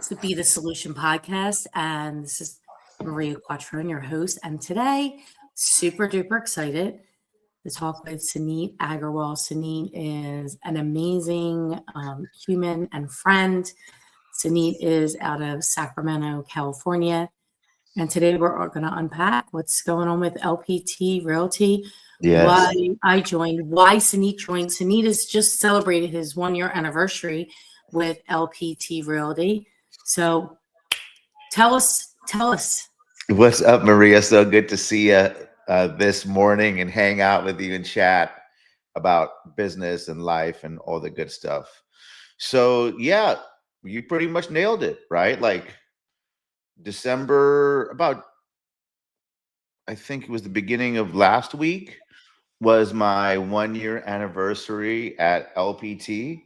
It's the Be the Solution podcast, and this is Maria Quattrone, your host. And today, super duper excited to talk with Suneet Agarwal. Suneet is an amazing human and friend. Suneet is out of Sacramento, California. And today we're going to unpack what's going on with LPT Realty, Yes. why I joined, why Suneet joined. Suneet has just celebrated his 1 year anniversary with LPT Realty. So tell us. What's up, Maria? So good to see you this morning and hang out with you and chat about business and life and all the good stuff. So yeah, you pretty much nailed it, right? Like December, about, I think it was the beginning of last week, was my 1 year anniversary at LPT.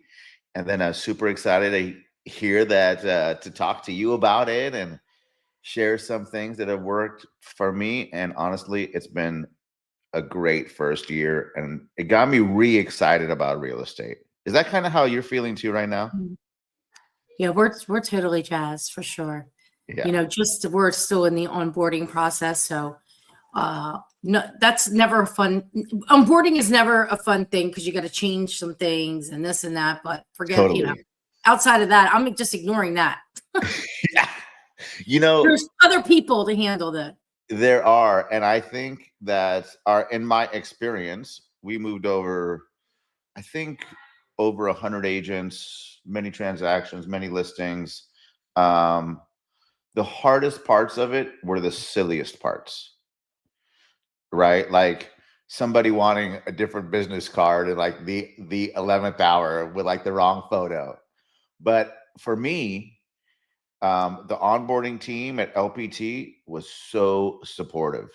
And then I was super excited to hear that, to talk to you about it and share some things that have worked for me. And honestly, it's been a great first year and it got me re-excited about real estate. Is that kind of how you're feeling too right now? Yeah, we're totally jazzed for sure. Yeah. Just we're still in the onboarding process. So no, that's never a fun. Onboarding is never a fun thing because you got to change some things and this and that. But forget, Totally. outside of that, I'm just ignoring that. Yeah. There's other people to handle that. There are, and I think that in my experience, we moved over, I think, over 100 agents, many transactions, many listings. The hardest parts of it were the silliest parts, right? Like somebody wanting a different business card in like the 11th hour with like the wrong photo. But for me, the onboarding team at LPT was so supportive.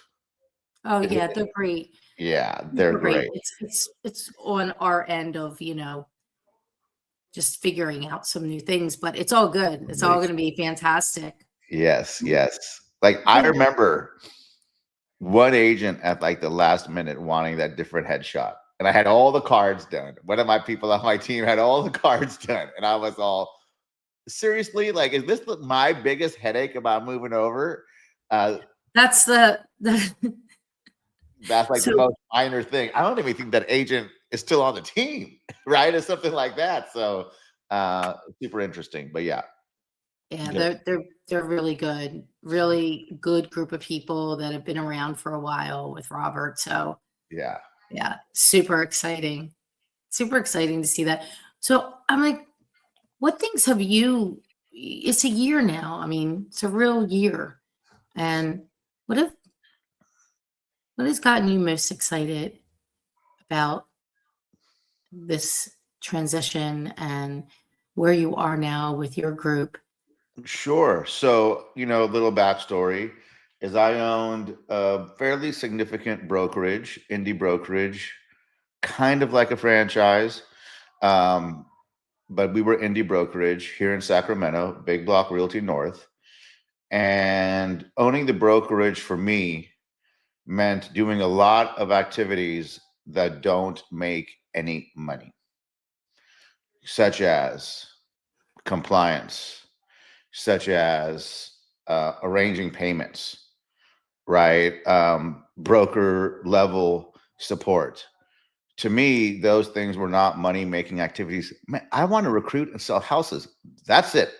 Oh yeah, they're great. Yeah, they're great. It's on our end of just figuring out some new things, but it's all good. It's all going to be fantastic. Yes. Like I remember one agent at like the last minute wanting that different headshot, and I had all the cards done. One of my people on my team had all the cards done, and I was all, seriously, like, is this my biggest headache about moving over? That's like the most minor thing. I don't even think that agent is still on the team, right? Or something like that. So super interesting. But yeah. Yeah, they're really good group of people that have been around for a while with Robert. So yeah, super exciting to see that. So I'm like, what things have you? It's a year now. I mean, it's a real year. And what has gotten you most excited about this transition and where you are now with your group? sure. So, a little backstory is I owned a fairly significant brokerage, indie brokerage, kind of like a franchise. But we were indie brokerage here in Sacramento, Big Block Realty North. And owning the brokerage for me meant doing a lot of activities that don't make any money, such as compliance, such as arranging payments, right? Broker level support. To me, those things were not money making activities. Man, I want to recruit and sell houses. That's it.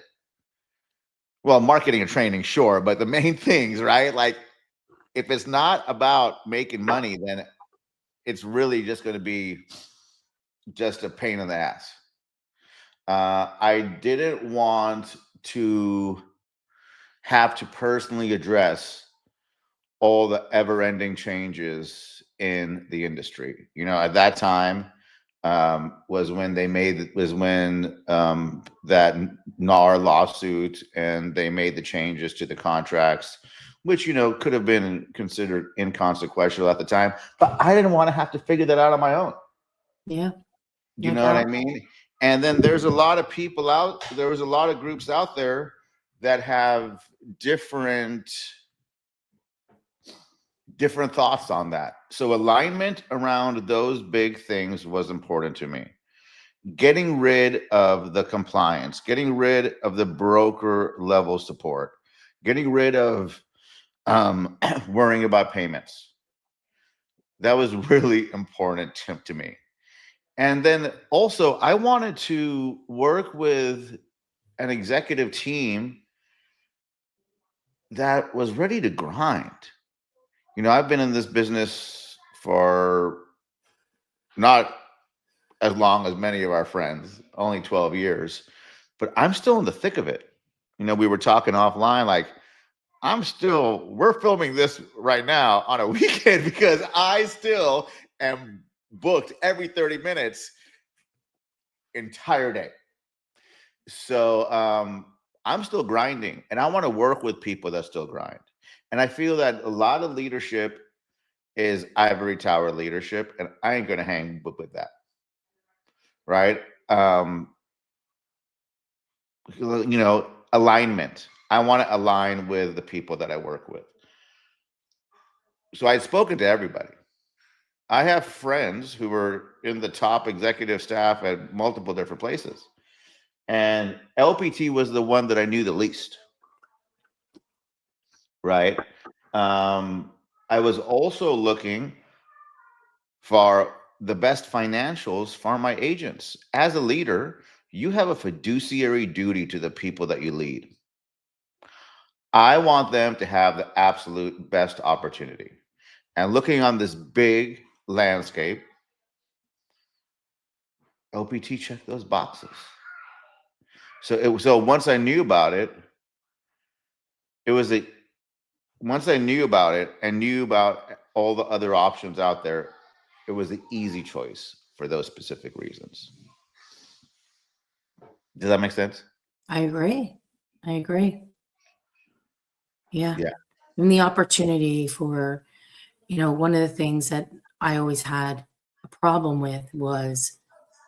Well, marketing and training, sure, but the main things, right? Like, if it's not about making money, then it's really just going to be just a pain in the ass. I didn't want to have to personally address all the ever-ending changes in the industry. At that time was when that NAR lawsuit, and they made the changes to the contracts, which could have been considered inconsequential at the time, but I didn't want to have to figure that out on my own. Yeah. You know what I mean? And then there was a lot of groups out there that have different thoughts on that. So alignment around those big things was important to me. getting rid of the compliance, getting rid of the broker level support, getting rid of worrying about payments. That was really important to me. And then also, I wanted to work with an executive team that was ready to grind. You know, I've been in this business for not as long as many of our friends, only 12 years, but I'm still in the thick of it. You know, we were talking offline, like, we're filming this right now on a weekend because I still am booked every 30 minutes, entire day. So I'm still grinding, and I want to work with people that still grind. And I feel that a lot of leadership is ivory tower leadership, and I ain't going to hang with that. Right? You know, alignment. I want to align with the people that I work with. So I'd spoken to everybody. I have friends who were in the top executive staff at multiple different places. And LPT was the one that I knew the least. Right? I was also looking for the best financials for my agents. As a leader, you have a fiduciary duty to the people that you lead. I want them to have the absolute best opportunity. And looking on this big landscape, LPT checked those boxes. So once I knew about it, once I knew about it and knew about all the other options out there, it was an easy choice for those specific reasons. Does that make sense? I agree. Yeah. Yeah. And the opportunity for, one of the things that I always had a problem with was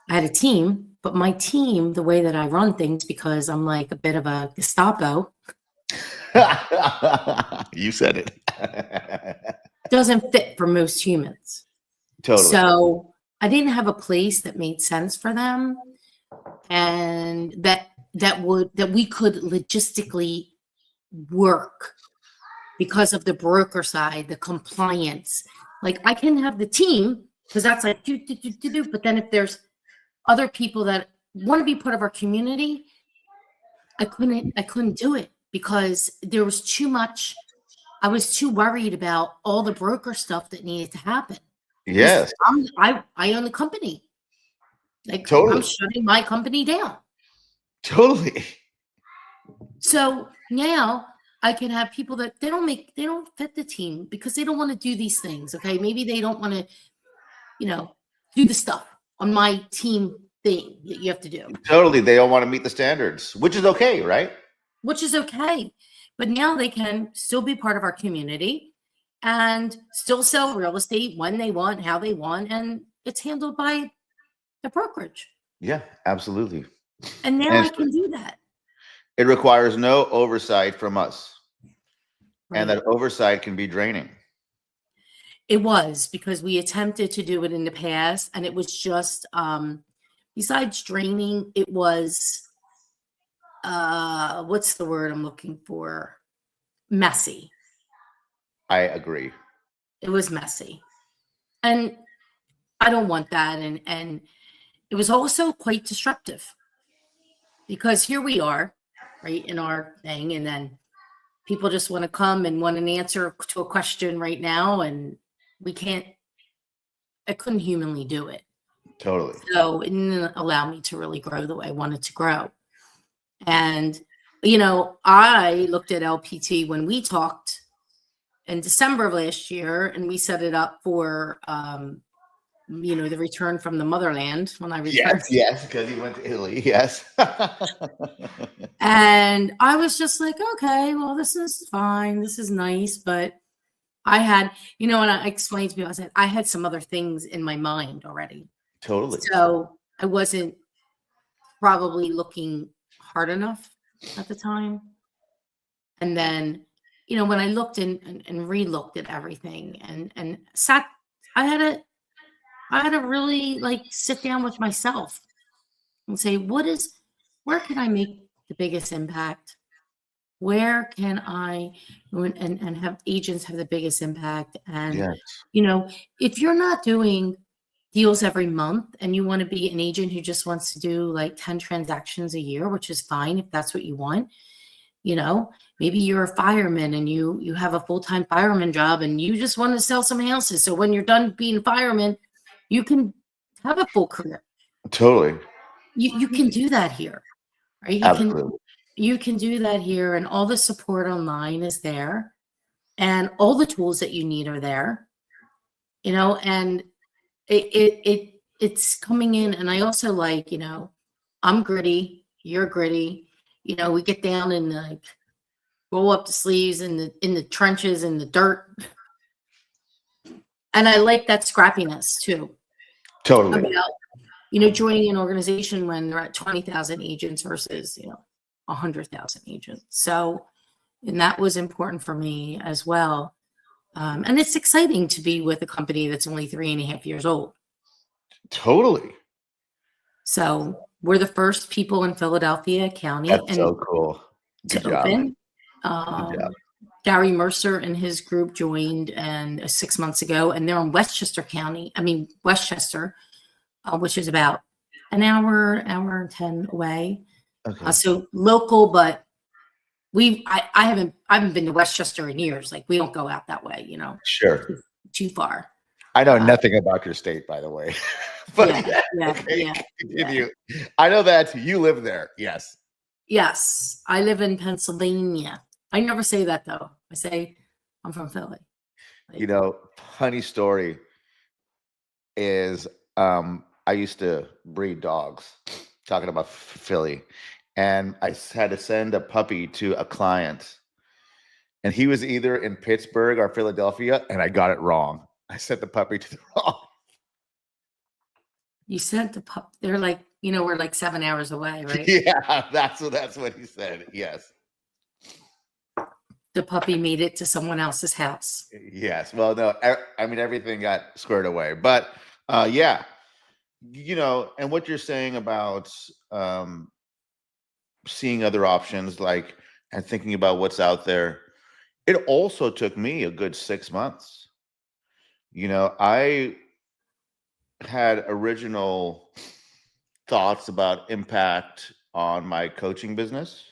I had a team, but my team, the way that I run things, because I'm like a bit of a Gestapo, You said it. doesn't fit for most humans. Totally. So I didn't have a place that made sense for them, and that we could logistically work because of the broker side, the compliance. Like, I can have the team because that's like do. But then if there's other people that want to be part of our community, I couldn't do it because there was too much. I was too worried about all the broker stuff that needed to happen. Yes. I own the company. Like, Totally. I'm shutting my company down. Totally. So now I can have people that they don't fit the team because they don't want to do these things. Okay. Maybe they don't want to, do the stuff on my team thing that you have to do. Totally. They don't want to meet the standards, which is okay, right? Which is okay. But now they can still be part of our community and still sell real estate when they want, how they want, and it's handled by the brokerage. Yeah, absolutely. And now I can do that. It requires no oversight from us. Right. And that oversight can be draining. It was, because we attempted to do it in the past, and it was just, besides draining, it was, what's the word I'm looking for? Messy. I agree. It was messy. And I don't want that. And it was also quite disruptive because here we are, right, in our thing, and then people just want to come and want an answer to a question right now, and I couldn't humanly do it. Totally. So it didn't allow me to really grow the way I wanted to grow. And, I looked at LPT when we talked in December of last year, and we set it up for, the return from the motherland when I returned. Yes, because he went to Italy. Yes. And I was just like, okay, well, this is fine. This is nice. But I had, when I explained to people, I said, I had some other things in my mind already. Totally. So I wasn't probably looking hard enough at the time. And then, when I looked and re-looked at everything and I had to really, like, sit down with myself and say, where can I make the biggest impact? Where can I, and have agents have the biggest impact? And, Yes. if you're not doing deals every month and you want to be an agent who just wants to do like 10 transactions a year, which is fine if that's what you want, maybe you're a fireman and you have a full-time fireman job and you just want to sell some houses. So when you're done being a fireman, you can have a full career. Totally. You can do that here, right? Absolutely. You can do that here, and all the support online is there, and all the tools that you need are there, and it's coming in. And I also like, I'm gritty, you're gritty, we get down and like roll up the sleeves in the trenches, in the dirt. And I like that scrappiness too. Totally. About, joining an organization when they're at 20,000 agents versus, 100,000 agents. So, and that was important for me as well. And it's exciting to be with a company that's only 3.5 years old. Totally. So we're the first people in Philadelphia County That's so cool. Good to job. open. Good job. Gary Mercer and his group joined 6 months ago, and they're in Westchester, which is about an hour and 10 away. Okay. So local, but I haven't been to Westchester in years. Like, we don't go out that way, Sure. too far. I know nothing about your state, by the way. But Yeah. continue. I know that you live there. Yes. Yes, I live in Pennsylvania. I never say that though. I say I'm from Philly. Funny story is I used to breed dogs, talking about Philly, and I had to send a puppy to a client, and he was either in Pittsburgh or Philadelphia, and I got it wrong. I sent the puppy to the wrong. You sent the pup. They're like, we're like 7 hours away, right? Yeah, that's what he said. Yes. The puppy made it to someone else's house. Yes. Well, no, I mean, everything got squared away, but yeah, and what you're saying about seeing other options, and thinking about what's out there, it also took me a good 6 months. I had original thoughts about impact on my coaching business.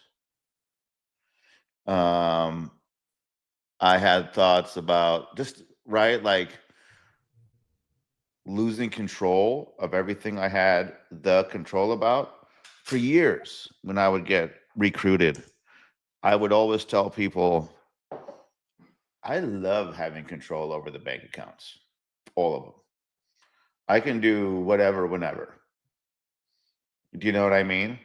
I had thoughts about just losing control of everything I had the control about. For years, when I would get recruited, I would always tell people, I love having control over the bank accounts, all of them. I can do whatever, whenever. Do you know what I mean?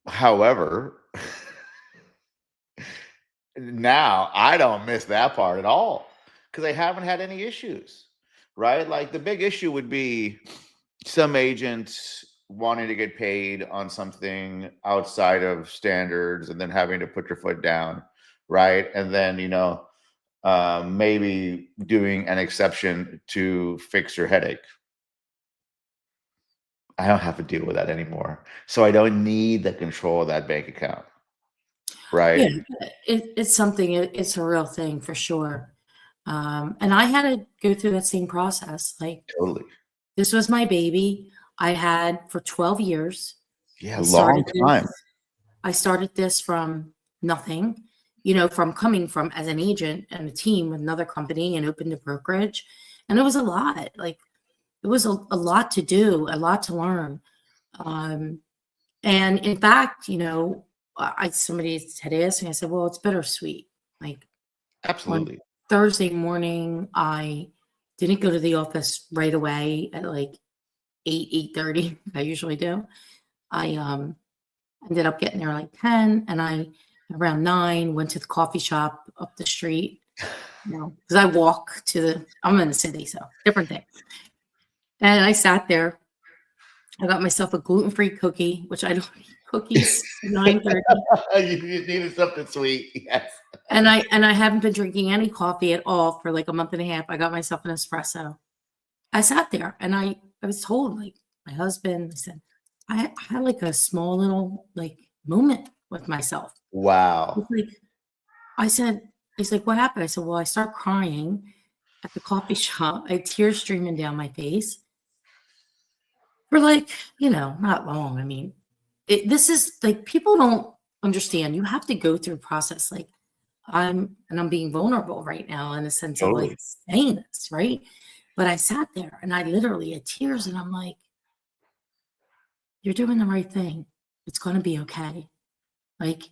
However, now I don't miss that part at all because I haven't had any issues, right? Like, the big issue would be some agents wanting to get paid on something outside of standards and then having to put your foot down, right? And then, maybe doing an exception to fix your headache. I don't have to deal with that anymore. So I don't need the control of that bank account. Right. Yeah, it's something, it's a real thing for sure. And I had to go through that same process. Like, Totally. this was my baby. I had for 12 years. Yeah, long time. I started this from nothing, from coming from as an agent and a team with another company, and opened a brokerage. And it was a lot. Like, it was a lot to do, a lot to learn. And in fact, somebody had asked me, I said, well, it's bittersweet. Like, Absolutely. on Thursday morning, I didn't go to the office right away at like 8:30. I usually do. I ended up getting there like 10, and I around 9 went to the coffee shop up the street. Because I walk I'm in the city, so different thing. And I sat there. I got myself a gluten-free cookie, which I don't eat cookies at 9:30. You needed something sweet. Yes. And I haven't been drinking any coffee at all for like a month and a half. I got myself an espresso. I sat there and I was told, like, my husband. I said, I had like a small little like moment with myself. Wow. It's like, I said, he's like, what happened? I said, well, I start crying at the coffee shop. I had tears streaming down my face for like, not long. I mean, this is like, people don't understand. You have to go through a process. Like I'm being vulnerable right now in the sense of like Totally. saying this, right? But I sat there and I literally had tears and I'm like, you're doing the right thing. It's going to be okay. Like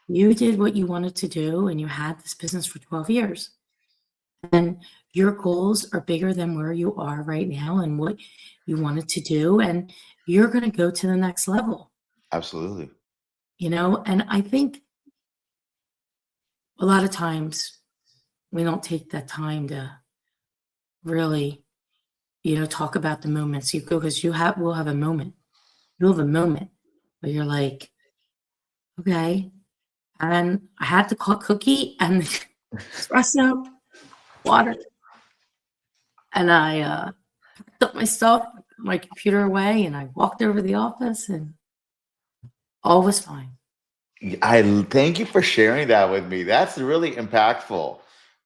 you did what you wanted to do and you had this business for 12 years. And your goals are bigger than where you are right now and what you wanted to do. And you're going to go to the next level, Absolutely. And I think a lot of times we don't take that time to really, talk about the moments you go because we'll have a moment. You'll have a moment where you're like, okay. And I had the cookie and espresso, water, and I picked up my stuff, put my computer away, and I walked over to the office, and all was fine. I thank you for sharing that with me. That's really impactful.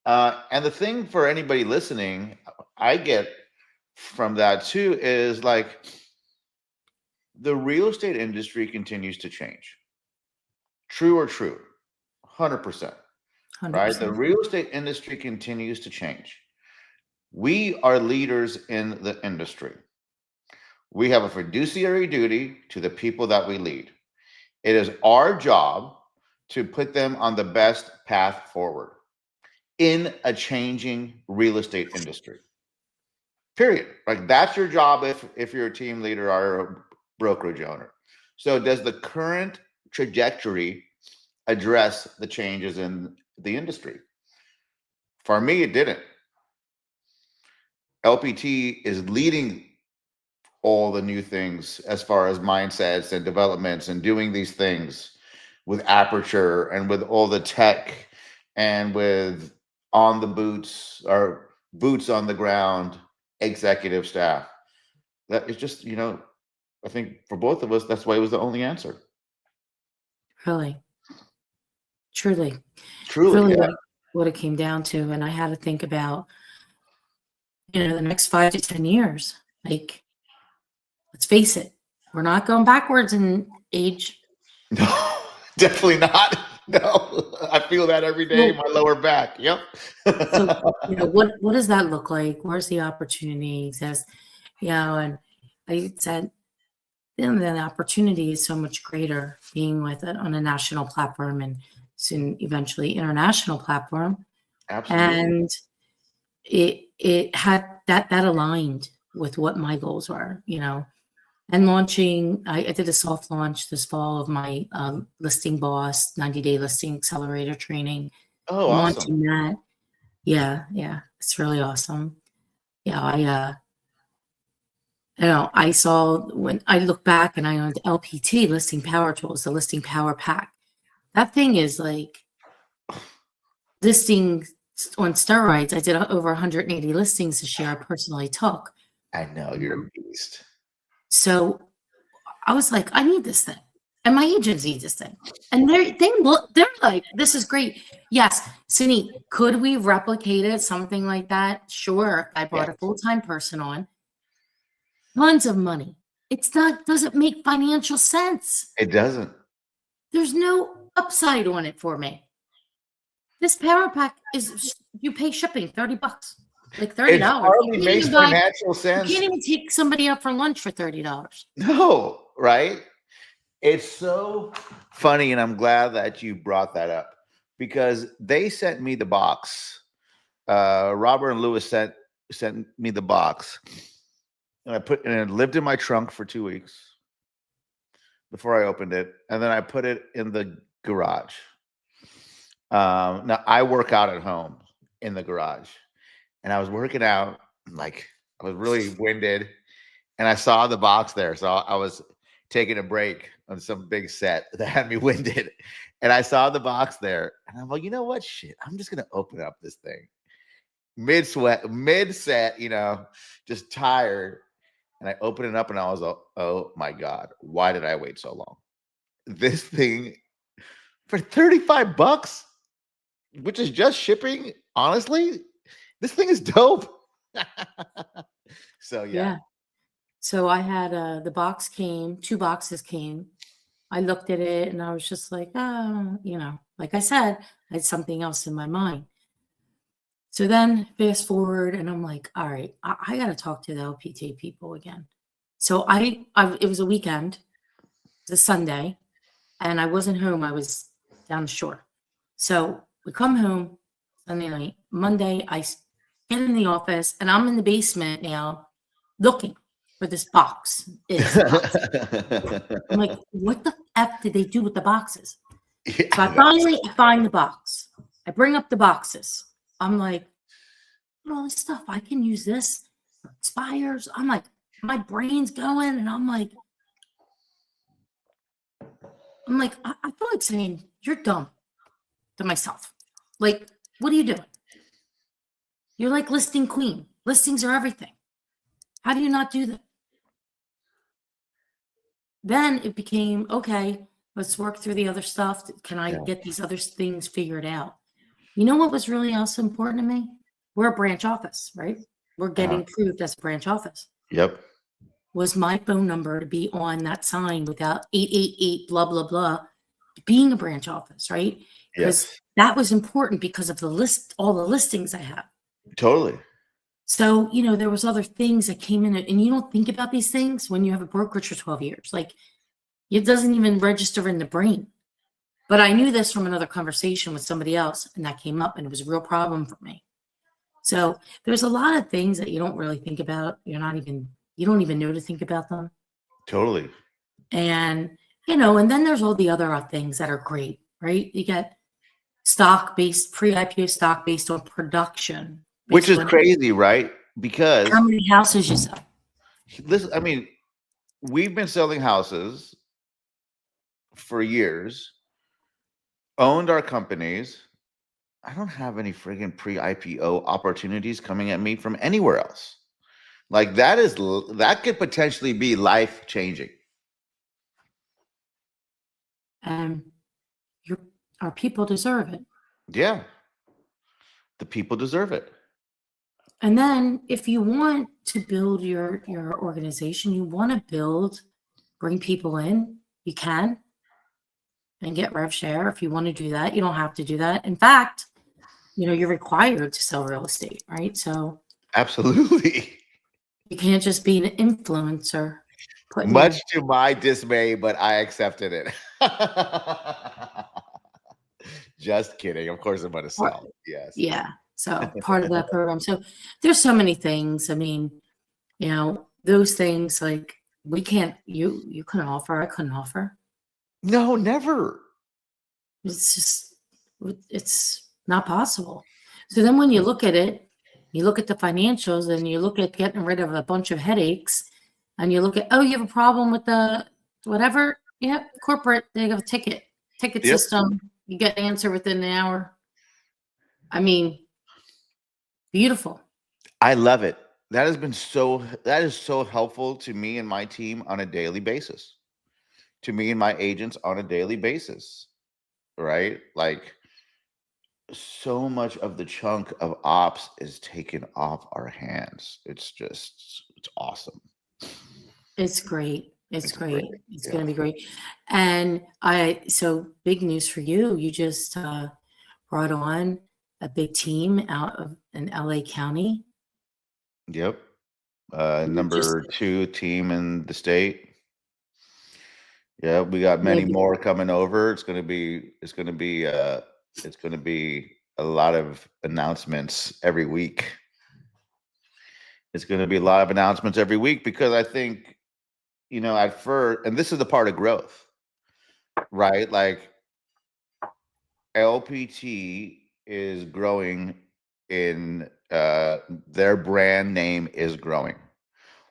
And the thing for anybody listening, I get from that too is like the real estate industry continues to change. True or true? 100%. Right? The 100%. real estate industry continues to change. We are leaders in the industry. We have a fiduciary duty to the people that we lead. It is our job to put them on the best path forward in a changing real estate industry. Period. Like that's your job if you're a team leader or a brokerage owner. So does the current trajectory address the changes in the industry? For me, it didn't. LPT is leading all the new things as far as mindsets and developments and doing these things with aperture and with all the tech and with on the boots or boots on the ground executive staff. That is just, I think for both of us, that's why it was the only answer. Really, truly, Truly, really yeah. what it came down to. And I had to think about, the next 5 to 10 years. Like, let's face it, we're not going backwards in age. No, definitely not. No, I feel that every day in So, my lower back. Yep. so what does that look like? Where's the opportunity exist? And I said, the opportunity is so much greater being with it on a national platform and soon eventually international platform. Absolutely. And it had that aligned with what my goals were, and launching. I did a soft launch this fall of my listing boss 90-day listing accelerator training. Oh, awesome. Launching that. Yeah, it's really awesome. Yeah, I saw when I look back and I owned LPT Listing Power Tools, the Listing Power Pack. That thing is like listing on steroids. I did over 180 listings this year. I personally took. I know you're a beast. So I was like, I need this thing, and my agents need this thing, and they're like, this is great. Yes, Suneet, could we replicate it, something like that? Sure. I brought Yeah, a full-time person on. Tons of money. Doesn't make financial sense. it doesn't. There's no upside on it for me. This power pack is you pay shipping $30, like It $30. hardly makes financial You sense. can't even take somebody out for lunch for $30. No, right? It's so funny, and I'm glad that you brought that up because they sent me the box. Robert and Lewis sent me the box, and it lived in my trunk for 2 weeks before I opened it, and then I put it in the garage. Now I work out at home in the garage, and I was working out, like I was really winded, and I saw the box there, so I was taking a break on some big set that had me winded, and I saw the box there, and I'm like, you know what? Shit, I'm just gonna open up this thing mid set, just tired. and I opened it up and I was like, oh my God, why did I wait so long? This thing for $35, which is just shipping. Honestly, this thing is dope. So yeah. So I had the box came, 2 boxes came. I looked at it and I was just like, oh, like I said, I had something else in my mind. So then fast forward and I'm like, all right, I got to talk to the LPT people again. So it was a weekend, it was a Sunday, and I wasn't home. I was down the shore. So we come home Sunday night. Monday, get in the office and I'm in the basement now looking for this box. I'm like, what the F did they do with the boxes? Yeah, So I find the box. I bring up the boxes. I'm like, all this stuff, I can use this. It expires. I'm like, my brain's going, and I'm like, I feel like saying, you're dumb to myself. Like, what are you doing? You're like listing queen. Listings are everything. How do you not do that? Then it became, okay, let's work through the other stuff. Can I get these other things figured out? You know what was really also important to me? We're a branch office, right? We're getting approved as a branch office. Yep. Was my phone number to be on that sign without 888 blah, blah, blah, being a branch office, right? Because that was important because of all the listings I have. Totally. So, there was other things that came in, and you don't think about these things when you have a brokerage for 12 years. Like, it doesn't even register in the brain. But I knew this from another conversation with somebody else, and that came up, and it was a real problem for me. So there's a lot of things that you don't really think about. You don't even know to think about them. Totally. And, and then there's all the other things that are great, right? You get pre-IPO stock based on production. Which is crazy, right? Because how many houses you sell? Listen, I mean, we've been selling houses for years, owned our companies. I don't have any friggin' pre-IPO opportunities coming at me from anywhere else. Like that could potentially be life changing. Our people deserve it. Yeah. The people deserve it. And then if you want to build your organization, you want to bring people in, you can, and get rev share. If you want to do that, you don't have to do that. In fact, you're required to sell real estate, right? So absolutely. You can't just be an influencer. Much to my dismay, but I accepted it. Just kidding. Of course I'm going to sell. Yes. Yeah. So part of that program. So there's so many things. I mean, those things like we can't, you couldn't offer, I couldn't offer. No, never. It's not possible. So then when you look at it, you look at the financials and you look at getting rid of a bunch of headaches and you look at, oh, you have a problem with the whatever. Yeah. Corporate, they have a ticket system. You get an answer within an hour. I mean, beautiful. I love it. That is so helpful to me and my team on a daily basis, to me and my agents on a daily basis, right? Like so much of the chunk of ops is taken off our hands. It's awesome. It's great. It's great. It's going to be great. And so big news for you. You just brought on a big team out of an LA County. Yep. Number 2 team in the state. Yeah, we got many more coming over. It's going to be a lot of announcements every week. It's going to be a lot of announcements every week because I think, at first, and this is the part of growth, right? Like LPT is growing in their brand name is growing.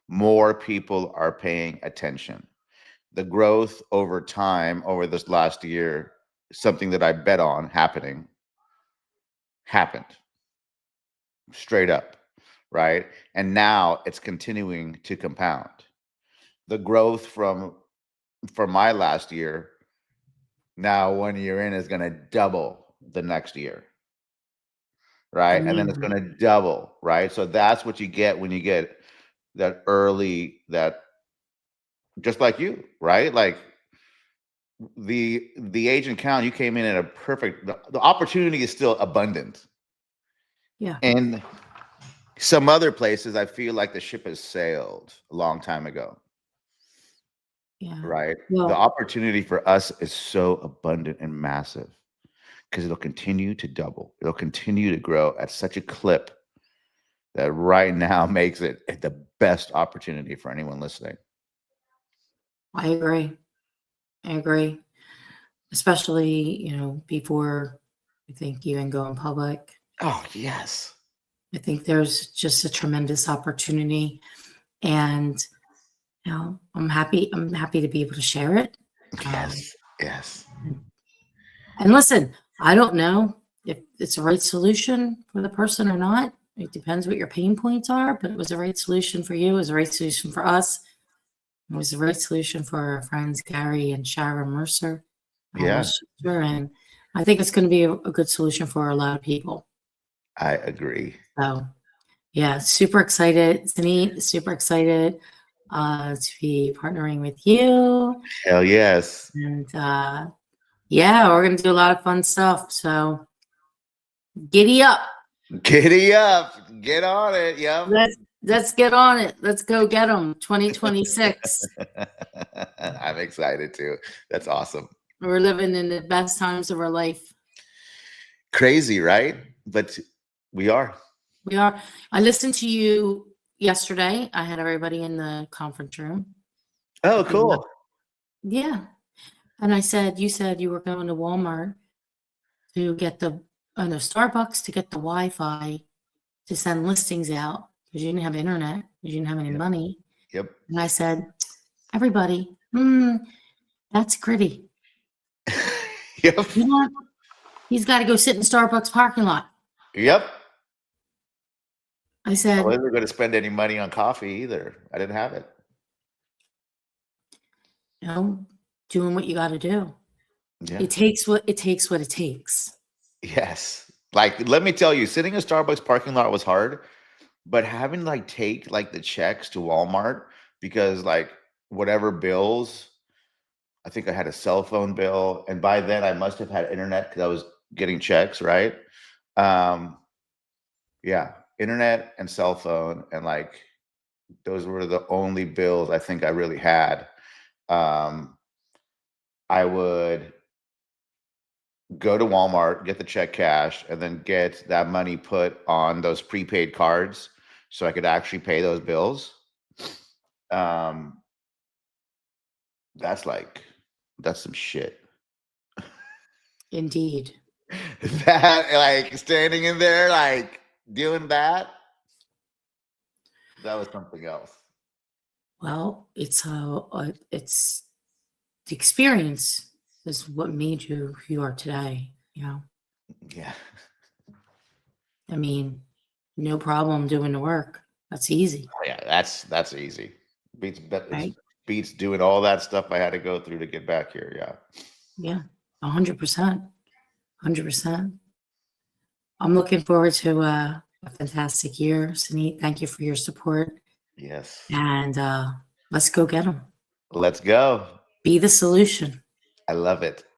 More people are paying attention. The growth over time, over this last year, something that I bet on happened straight up, right? And now it's continuing to compound. The growth from my last year, now 1 year in, is going to double the next year, right? And then it's going Amazing. to double, right? So that's what you get when you get that early, that just like you, right? Like the agent count, you came in at a perfect, the opportunity is still abundant. Yeah. And some other places, I feel like the ship has sailed a long time ago, Yeah. right? The Well, opportunity for us is so abundant and massive because it'll continue to double. It'll continue to grow at such a clip that right now makes it the best opportunity for anyone listening. I agree. I agree. Especially, before I think even going public. Oh, yes. I think there's just a tremendous opportunity, and I'm happy. I'm happy to be able to share it. Yes. Yes. And listen, I don't know if it's the right solution for the person or not. It depends what your pain points are, but it was the right solution for you. It was the right solution for us. It was the right solution for our friends Gary and Sharon Mercer. Yeah, And I think it's going to be a good solution for a lot of people. I agree. So, yeah, super excited, Suneet, super excited to be partnering with you. Hell yes. And yeah, we're going to do a lot of fun stuff. So, giddy up. Giddy up. Get on it. Yep. Let's get on it. Let's go get them. 2026. I'm excited too. That's awesome. We're living in the best times of our life. Crazy, right? But we are. We are. I listened to you yesterday. I had everybody in the conference room. Oh, cool. Yeah. And you said you were going to Walmart to get Starbucks to get the Wi-Fi to send listings out because you didn't have internet, you didn't have any money. Yep. And I said, everybody, that's gritty. Yep. You know what? He's got to go sit in Starbucks parking lot. Yep. I said, I wasn't going to spend any money on coffee either. I didn't have it. Doing what you got to do. Yeah. It takes what it takes. Yes. Like, let me tell you, sitting in a Starbucks parking lot was hard, but having take the checks to Walmart, because whatever bills, I think I had a cell phone bill, and by then I must have had internet because I was getting checks, right? Yeah, internet and cell phone, and those were the only bills I think I really had. I would go to Walmart, get the check cash, and then get that money put on those prepaid cards so I could actually pay those bills. That's some shit. Indeed. That standing in there doing that was something else. Well, it's the experience is what made you who you are today. Yeah. I mean, no problem doing the work. That's easy. Oh, yeah, that's easy. Right? Beats doing all that stuff I had to go through to get back here. Yeah. Yeah, 100%. 100%. I'm looking forward to a fantastic year, Suneet. Thank you for your support. Yes. And let's go get them. Let's go. Be the solution. I love it.